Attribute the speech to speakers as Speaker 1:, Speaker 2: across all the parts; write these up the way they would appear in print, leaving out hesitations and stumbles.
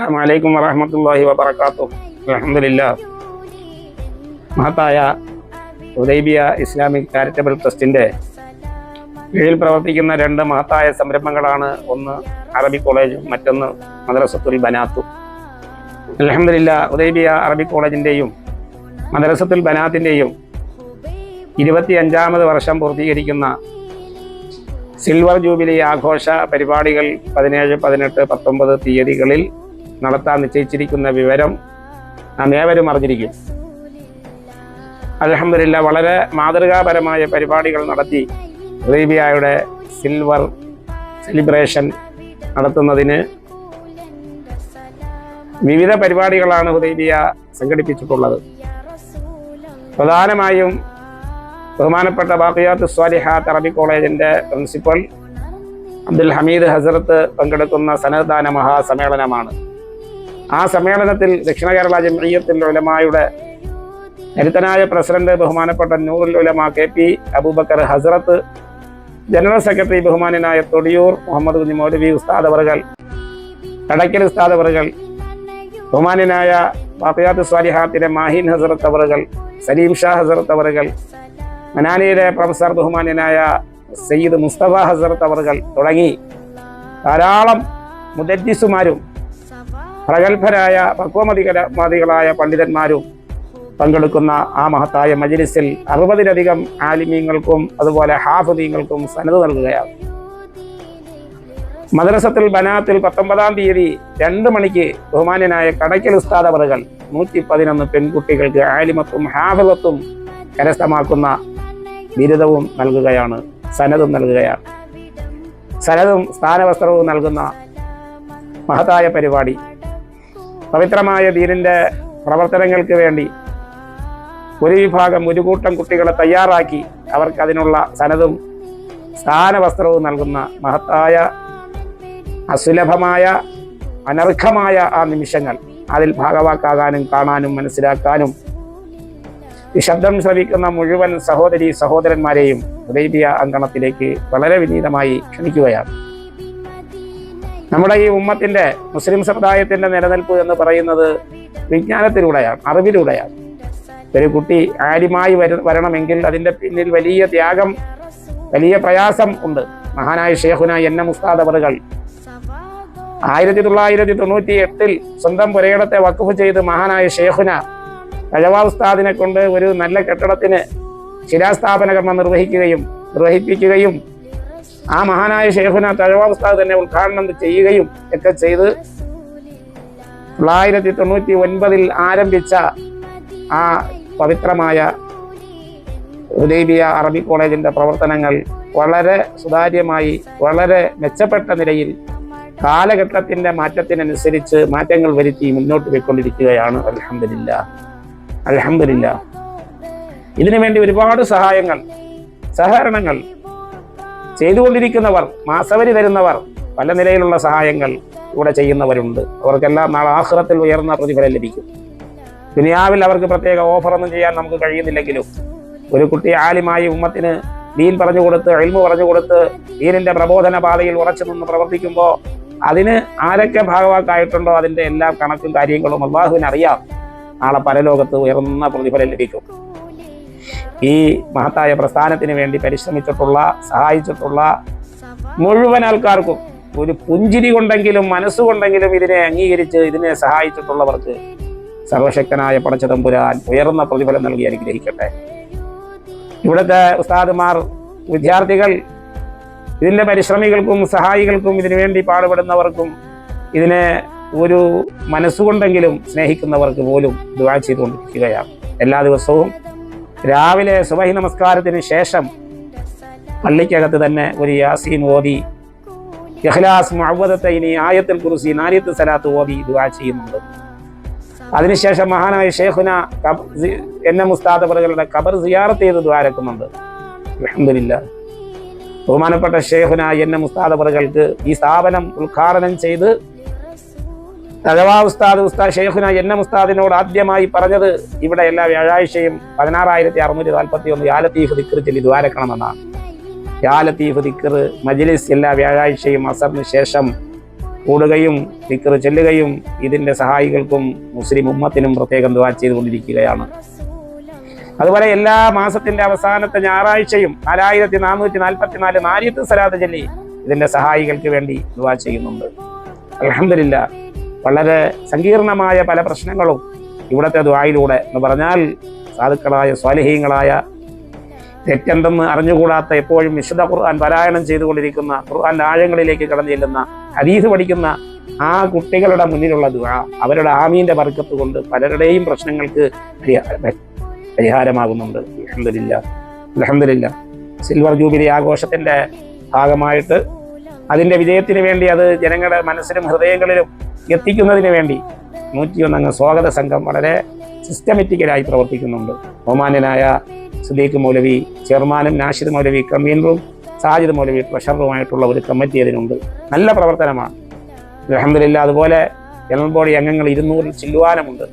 Speaker 1: അസ്സലാമു അലൈക്കും വറഹ്മത്തുള്ളാഹി വബറകാതുഹു. അൽഹംദുലില്ലാഹ്. മഹത്തായ ഹുദൈബിയ ഇസ്ലാമിക് ചാരിറ്റബിൾ ട്രസ്റ്റിൻ്റെ കീഴിൽ പ്രവർത്തിക്കുന്ന രണ്ട് മഹത്തായ സംരംഭങ്ങളാണ്. ഒന്ന് അറബി കോളേജും മറ്റൊന്ന് മദ്രസത്തുൽ ബനാത്തും. അൽഹംദുലില്ലാഹ്. ഹുദൈബിയ അറബി കോളേജിൻ്റെയും മദ്രസത്തുൽ ബനാത്തിൻ്റെയും 25ാമത് വർഷം പൂർത്തീകരിക്കുന്ന സിൽവർ ജൂബിലി ആഘോഷ പരിപാടികൾ 17, 18, 19 തീയതികളിൽ നടത്താൻ നിശ്ചയിച്ചിരിക്കുന്ന വിവരം നാം ഏവരും അറിഞ്ഞിരിക്കും. അൽഹംദുലില്ലാഹ്. വളരെ മാതൃകാപരമായ പരിപാടികൾ നടത്തി ഹുദൈബിയയുടെ സിൽവർ സെലിബ്രേഷൻ നടത്തുന്നതിന് വിവിധ പരിപാടികളാണ് ഹുദൈബിയ സംഘടിപ്പിച്ചിട്ടുള്ളത്. പ്രധാനമായും ബഹുമാനപ്പെട്ട ബാഖിയാത്തുസ് സ്വാലിഹാത്ത് അറബി കോളേജിൻ്റെ പ്രിൻസിപ്പൽ അബ്ദുൽ ഹമീദ് ഹസരത്ത് പങ്കെടുക്കുന്ന സനദ്ദാന മഹാസമ്മേളനമാണ്. ആ സമ്മേളനത്തിൽ ദക്ഷിണ കേരള ജംഇയ്യത്തുൽ ഉലമായുടെ കരുത്തനായ പ്രസിഡന്റ് ബഹുമാനപ്പെട്ട നൂറുൽ ഉലമ KP അബൂബക്കർ ഹസരത്ത്, ജനറൽ സെക്രട്ടറി ബഹുമാനായ തൊടിയൂർ മുഹമ്മദ് കുഞ്ഞി മൗലവി ഉസ്താദ് അവറുകൾ, കടയ്ക്കൽ ഉസ്താദ് അവറുകൾ, ബഹുമാനായ ബാഖിയാത്തുസ് സ്വാലിഹാത്തിലെ മാഹിൻ ഹസരത്ത് അവറുകൾ, സലീം ഷാ ഹസരത്ത് അവറുകൾ, മനാലിയിലെ പ്രൊഫസർ ബഹുമാനായ സയ്യിദ് മുസ്തഫ ഹസരത്ത് അവറുകൾ തുടങ്ങി ധാരാളം മുദദ്ദിസുമാരും പ്രഗത്ഭരായ പക്വമതികളായ പണ്ഡിതന്മാരും പങ്കെടുക്കുന്ന ആ മഹത്തായ മജ്ലിസിൽ 60ലധികം ആലിമീങ്ങൾക്കും അതുപോലെ ഹാഫിദീങ്ങൾക്കും സനദ് നൽകുകയാണ്. മദ്രസത്തുൽ ബനാത്തിൽ 19-ാം തീയതി 2 മണിക്ക് ബഹുമാന്യനായ കടയ്ക്കൽ ഉസ്താദ് അവറുകൾ 111 പെൺകുട്ടികൾക്ക് ആലിമത്തും ഹാഫിളത്തും കരസ്ഥമാക്കുന്ന ബിരുദവും നൽകുകയാണ്, സനദും നൽകുകയാണ്. സനദും സ്ഥാനവസ്ത്രവും നൽകുന്ന മഹത്തായ പരിപാടി. പവിത്രമായ ദീനിൻ്റെ പ്രവർത്തനങ്ങൾക്ക് വേണ്ടി ഒരു വിഭാഗം ഒരു കൂട്ടം കുട്ടികളെ തയ്യാറാക്കി അവർക്ക് അതിനുള്ള സനദും സ്ഥാനവസ്ത്രവും നൽകുന്ന മഹത്തായ അസുലഭമായ അനർഘമായ ആ നിമിഷങ്ങൾ അതിൽ ഭാഗവാക്കാകാനും കാണാനും മനസ്സിലാക്കാനും ഈ ശബ്ദം ശ്രവിക്കുന്ന മുഴുവൻ സഹോദരി സഹോദരന്മാരെയും ഹുദൈബിയ അങ്കണത്തിലേക്ക് വളരെ വിനീതമായി ക്ഷണിക്കുകയാണ്. നമ്മുടെ ഈ ഉമ്മത്തിൻ്റെ മുസ്ലിം സമുദായത്തിൻ്റെ നിലനിൽപ്പ് എന്ന് പറയുന്നത് വിജ്ഞാനത്തിലൂടെയാണ്, അറിവിലൂടെയാണ്. ഒരു കുട്ടി ആലിമായി വരണമെങ്കിൽ അതിൻ്റെ പിന്നിൽ വലിയ ത്യാഗം, വലിയ പ്രയാസം ഉണ്ട്. മഹാനായ ഷേഖുന എൻ.എം. ഉസ്താദ് അവറുകൾ 1998 സ്വന്തം പുരയിടത്തെ വഖഫ് ചെയ്ത് മഹാനായ ഷേഖുന തഴവ ഉസ്താദിനെ കൊണ്ട് ഒരു നല്ല കെട്ടിടത്തിന് ശിലാസ്ഥാപന കർമ്മം നിർവഹിപ്പിക്കുകയും ആ മഹാനായ ഷേഖുന തഴവ ഉസ്താദ് തന്നെ ഉദ്ഘാടനം ചെയ്യുകയും ഒക്കെ ചെയ്ത് 1999 ആരംഭിച്ച ആ പവിത്രമായ ഹുദൈബിയ അറബി കോളേജിൻ്റെ പ്രവർത്തനങ്ങൾ വളരെ സുതാര്യമായി വളരെ മെച്ചപ്പെട്ട നിലയിൽ കാലഘട്ടത്തിൻ്റെ മാറ്റത്തിനനുസരിച്ച് മാറ്റങ്ങൾ വരുത്തി മുന്നോട്ട് പോയിക്കൊണ്ടിരിക്കുകയാണ്. അൽഹംദുലില്ലാഹ്. അൽഹംദുലില്ലാഹ്. ഇതിനു വേണ്ടി ഒരുപാട് സഹകരണങ്ങൾ ചെയ്തുകൊണ്ടിരിക്കുന്നവർ, മാസവരി തരുന്നവർ, പല നിലയിലുള്ള സഹായങ്ങൾ ഇവിടെ ചെയ്യുന്നവരുണ്ട്. അവർക്കെല്ലാം നാളെ ആഖിറത്തിൽ ഉയർന്ന പ്രതിഫലം ലഭിക്കും. ദുനിയാവിൽ അവർക്ക് പ്രത്യേക ഓഫറൊന്നും ചെയ്യാൻ നമുക്ക് കഴിയുന്നില്ലെങ്കിലും ഒരു കുട്ടി ആലിമായി ഉമ്മത്തിന് ദീൻ പറഞ്ഞു കൊടുത്ത്, ഇൽമു പറഞ്ഞു കൊടുത്ത്, ദീനിൻ്റെ പ്രബോധന പാതയിൽ ഉറച്ചു നിന്ന് പ്രവർത്തിക്കുമ്പോൾ അതിന് ആരൊക്കെ ഭാഗവാക്കായിട്ടുണ്ടോ അതിൻ്റെ എല്ലാ കണക്കും കാര്യങ്ങളും അല്ലാഹുവിന് അറിയാം. നാളെ പരലോകത്ത് ഉയർന്ന പ്രതിഫലം ലഭിക്കും. ഈ മഹത്തായ പ്രസ്ഥാനത്തിന് വേണ്ടി പരിശ്രമിച്ചിട്ടുള്ള, സഹായിച്ചിട്ടുള്ള മുഴുവൻ ആൾക്കാർക്കും ഒരു പുഞ്ചിരി കൊണ്ടെങ്കിലും മനസ്സുകൊണ്ടെങ്കിലും ഇതിനെ അംഗീകരിച്ച് ഇതിനെ സഹായിച്ചിട്ടുള്ളവർക്ക് സർവശക്തനായ പടച്ച തമ്പുരാൻ ഉയർന്ന പ്രതിഫലം നൽകി അനുഗ്രഹിക്കട്ടെ. ഇവിടുത്തെ ഉസ്താദുമാർ, വിദ്യാർത്ഥികൾ, ഇതിൻ്റെ പരിശ്രമികൾക്കും സഹായികൾക്കും ഇതിനുവേണ്ടി പാടുപെടുന്നവർക്കും ഇതിനെ ഒരു മനസ്സുകൊണ്ടെങ്കിലും സ്നേഹിക്കുന്നവർക്ക് പോലും ദുആ ചെയ്തുകൊണ്ടിരിക്കുകയാണ്. എല്ലാ ദിവസവും രാവിലെ സുബഹി നമസ്കാരത്തിന് ശേഷം പള്ളിക്കകത്ത് തന്നെ ഒരു യാസീൻ ഓതി, ഇഖ്ലാസ്, മുഅവ്വദത്തൈനി, ആയത്തുൽ കുർസി, 4 സലാത്ത് ഓതി ദുആ ചെയ്യുന്നുണ്ട്. അതിനുശേഷം മഹാനായ ഷേഖുന എൻ.എം. ഉസ്താദ് അവറുകളുടെ ഖബർ സിയാറത്ത് ചെയ്ത് ദുആരക്കുന്നുണ്ട്. അൽഹംദുലില്ലാഹ്. ബഹുമാനപ്പെട്ട ഷേഖുന എൻ.എം. ഉസ്താദ് അവറുകൾക്ക് ഈ സ്ഥാപനം ഉദ്ഘാടനം ചെയ്ത് തഴവ ഉസ്താദ് ഷേഖുന എൻ.എം. ഉസ്താദിനോട് ആദ്യമായി പറഞ്ഞത് ഇവിടെ എല്ലാ വ്യാഴാഴ്ചയും 16,641 യാ ലത്തീഫ് ദിക്ർ ചൊല്ലി ദുആരക്കണമെന്നാണ്. യാ ലത്തീഫ് ദിക്ർ മജ്ലിസ് എല്ലാ വ്യാഴാഴ്ചയും അസറിന് ശേഷം കൂടുകയും ദിക്ർ ചെല്ലുകയും ഇതിൻ്റെ സഹായികൾക്കും മുസ്ലിം ഉമ്മത്തിനും പ്രത്യേകം ദുആ ചെയ്തുകൊണ്ടിരിക്കുകയാണ്. അതുപോലെ എല്ലാ മാസത്തിന്റെ അവസാനത്തെ ഞായറാഴ്ചയും 4444 നാരിയത്ത് സലാത്ത് ചൊല്ലി ഇതിന്റെ സഹായികൾക്ക് വേണ്ടി ദുആ ചെയ്യുന്നുണ്ട്. അൽഹംദുലില്ലാഹ്, വളരെ സങ്കീർണമായ പല പ്രശ്നങ്ങളും ഇവിടുത്തെ ദുആയിലൂടെ എന്ന് പറഞ്ഞാൽ സാധുക്കളായ സ്വാലിഹീങ്ങളായ തെറ്റെന്തെന്ന് അറിഞ്ഞുകൂടാത്ത എപ്പോഴും വിശുദ്ധ ഖുർആൻ പാരായണം ചെയ്തുകൊണ്ടിരിക്കുന്ന ഖുർആന്റെ ആഴങ്ങളിലേക്ക് കടന്നു ചെല്ലുന്ന ഹദീസ് പഠിക്കുന്ന ആ കുട്ടികളുടെ മുന്നിലുള്ള ദുആ അവരുടെ ആമീന്റെ ബർക്കത്ത് കൊണ്ട് പലരുടെയും പ്രശ്നങ്ങൾക്ക് പരിഹാരമാകുന്നുണ്ട്. അൽഹംദുലില്ലാഹ്. സിൽവർ ജൂബിലി ആഘോഷത്തിന്റെ ഭാഗമായിട്ട് അതിന്റെ വിജയത്തിന് വേണ്ടി അത് ജനങ്ങളുടെ മനസ്സിലും ഹൃദയങ്ങളിലും എത്തിക്കുന്നതിന് വേണ്ടി 101 അംഗ സ്വാഗത സംഘം വളരെ സിസ്റ്റമാറ്റിക്കലായി പ്രവർത്തിക്കുന്നുണ്ട്. ബഹുമാന്യനായ സുദീഖ് മൗലവി ചെയർമാനും നാഷിദ് മൗലവി കൺവീനറും സാജിദ് മൗലവി ട്രഷററുമായിട്ടുള്ള ഒരു കമ്മിറ്റി അതിനുണ്ട്. നല്ല പ്രവർത്തനമാണ്. അൽഹംദുലില്ലാഹ്. അതുപോലെ ജനറൽ ബോഡി അംഗങ്ങൾ 200 ചില്ലുവാനുമുണ്ട്.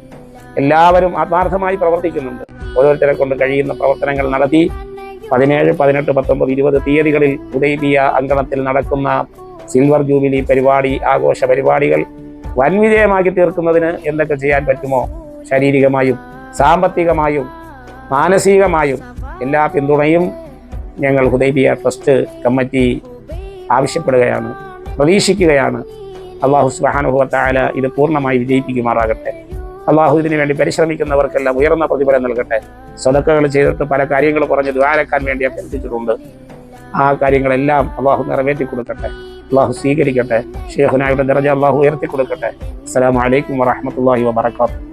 Speaker 1: എല്ലാവരും ആത്മാർത്ഥമായി പ്രവർത്തിക്കുന്നുണ്ട്. ഓരോരുത്തരെ കൊണ്ട് കഴിയുന്ന പ്രവർത്തനങ്ങൾ നടത്തി 17, 18, 19, 20 തീയതികളിൽ ഹുദൈബിയ അങ്കണത്തിൽ നടക്കുന്ന സിൽവർ ജൂബിലി പരിപാടി ആഘോഷ പരിപാടികൾ വൻ വിജയമാക്കി തീർക്കുന്നതിന് എന്തൊക്കെ ചെയ്യാൻ പറ്റുമോ ശാരീരികമായും സാമ്പത്തികമായും മാനസികമായും എല്ലാ പിന്തുണയും ഞങ്ങൾ ഹുദൈബിയ ട്രസ്റ്റ് കമ്മിറ്റി ആവശ്യപ്പെടുകയാണ്, പ്രതീക്ഷിക്കുകയാണ്. അല്ലാഹു സുബ്ഹാനഹു വ തആല ഇത് പൂർണ്ണമായി വിജയിപ്പിക്കുമാറാകട്ടെ. അള്ളാഹു ഇതിനു വേണ്ടി പരിശ്രമിക്കുന്നവർക്കെല്ലാം ഉയർന്ന പ്രതിഫലം നൽകട്ടെ. സ്വതക്കകൾ ചെയ്തിട്ട് പല കാര്യങ്ങൾ പറഞ്ഞ് ദ്വാരക്കാൻ വേണ്ടി അഭ്യർത്ഥിച്ചിട്ടുണ്ട്. ആ കാര്യങ്ങളെല്ലാം അള്ളാഹു നിറവേറ്റി കൊടുക്കട്ടെ, അള്ളാഹു സ്വീകരിക്കട്ടെ. ഷേഖുനായുടെ ദറജ അള്ളാഹു ഉയർത്തി കൊടുക്കട്ടെ. അസ്സലാമു അലൈക്കും വറഹ്മത്തുള്ളാഹി വബറകാതുഹു.